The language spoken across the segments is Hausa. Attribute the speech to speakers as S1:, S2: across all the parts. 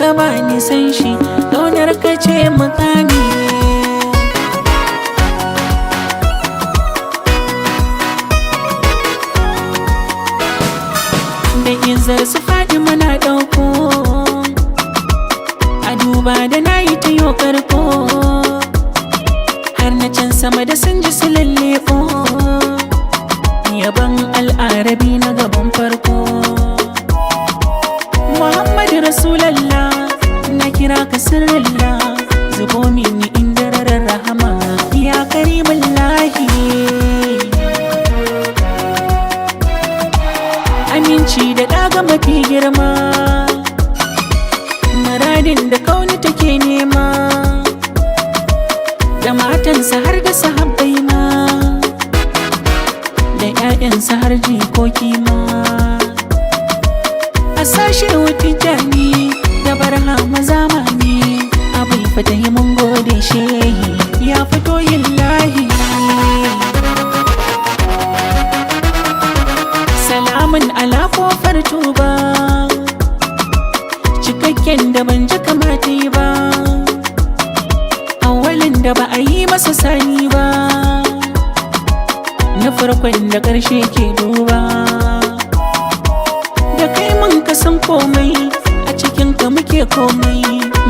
S1: ka ba ni san shi, ƙaunar ka ce makami. Da izar su faɗi mana ɗauko, a duba da na yi ta yo karko, har na can sama da sun ji su lalleko, yaban al'arabi na gaban farko. Muhammadu Rasulallah, na kira ka sirrillah, zubo mini inda rarar rahama ya karimin lahi. Aminci da ɗaga mafi girma, muradin da kauni take nema, da matansa har da sahabbai ma, da 'ya'yansa har jikoki ma. A sashe wuti jani da barhama zamani, abin fatahi mun gode shehi ya fito yin lahi. Salamun ala kofar tuba, cikakken da ban ji kamata yi ba, awalin da ba a yi masa sani ba, na farkon da ƙarshe ke duba. Da kai mun ka san komai, a cikin ka muke komai,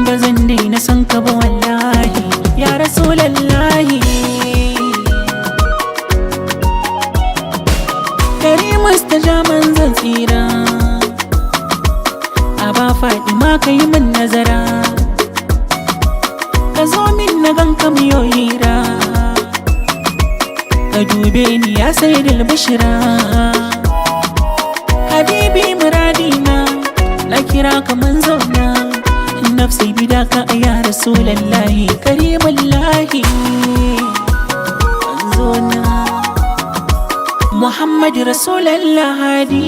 S1: ba zan daina san ka ba wallahi ya Rasulallahi. Karimus ta jaman zan tsira, a ba faɗi ma ka yi min nazara, ka zo min na gan ka miyo hira, ka dube ni ya sayyidul bishira. Habibi muradina, na kira ka manzona, nafsi bidaka ya Rasulallahi karimullahi. Manzona Muhammadu Rasulallah hadi,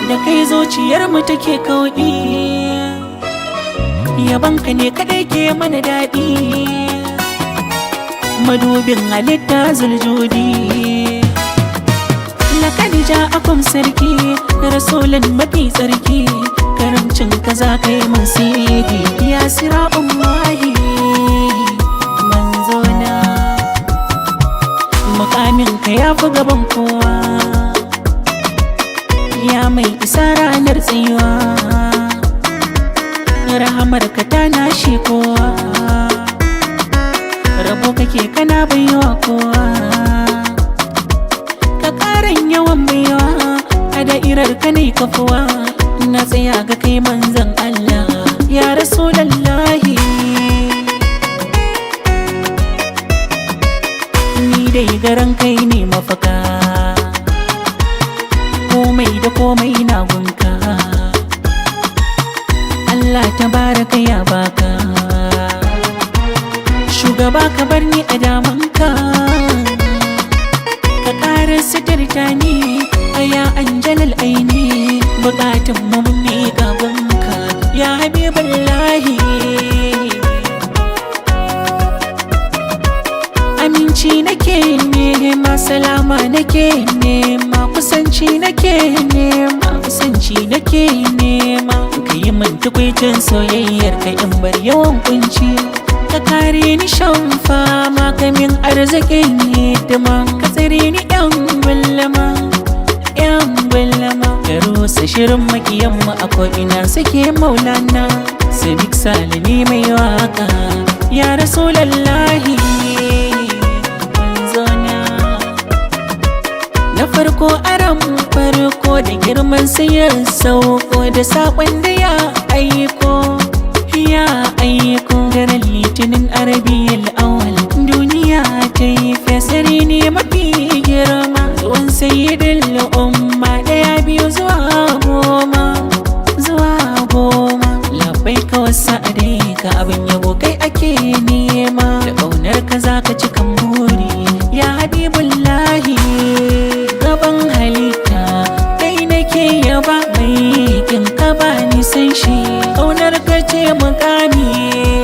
S1: da kai zuciyar mu take kauɗi, yabanka ne kadai ke mana daɗi, madubin halitta zuljudi. Lakad ja'akum sarki, rasulun mafi tsarki, karamcin ka za ka yi min sidi ya sira'ullahi. Manzona mukamin ka ya fi gaban kowa, ya mai isa ranar tsayuwa, rahamar ka ta nashi kowa, rabo kake kana baiwa kowa, ka ƙaran yawan baiwa, a da'irar ka ne kafuwa, na tsaya ga kai manzan Allah ya Rasulallahi. Ni dai garan kai ne mafaka, komai da komai na gunka, Allah tabaraka ya baka, shugaba ka bar ni a damanka, ka ƙara sitirta ni a ya anjalal aini, bukatun mu ne gabanka ya Habibullahi. Aminci nake nema, salama nake nema, kusanci nake nema, kusanci nake nema, ka yi min tukwicin soyayyar ka in bar yawan kunci, ka kare ni shan fama, ka min arzikin hidima, ka tsare ni yan gullama, yan gullama, ka rusa shirin makiyanmu a ko'ina suke maulana. Sadiq Salimi mai waka ya Rasulallahi. Na farko aran farko da girman sayar sauko, da saƙon da ya aiko, ya aiko. Daren litinin Arabiyul awwal, duniya ta yi fesari ne mafi girma, zuwan sayyidul umma, ɗaya biyu zuwa goma, zuwa goma. Labbai ka wasa a dai ka abin yabo kai ake nema, da ƙaunar ka za ka ci kan buri ya Habibullahi. Gaban halitta kai nake yaba, mai kin ka ba ni san shi, ƙaunar ka ce mukami.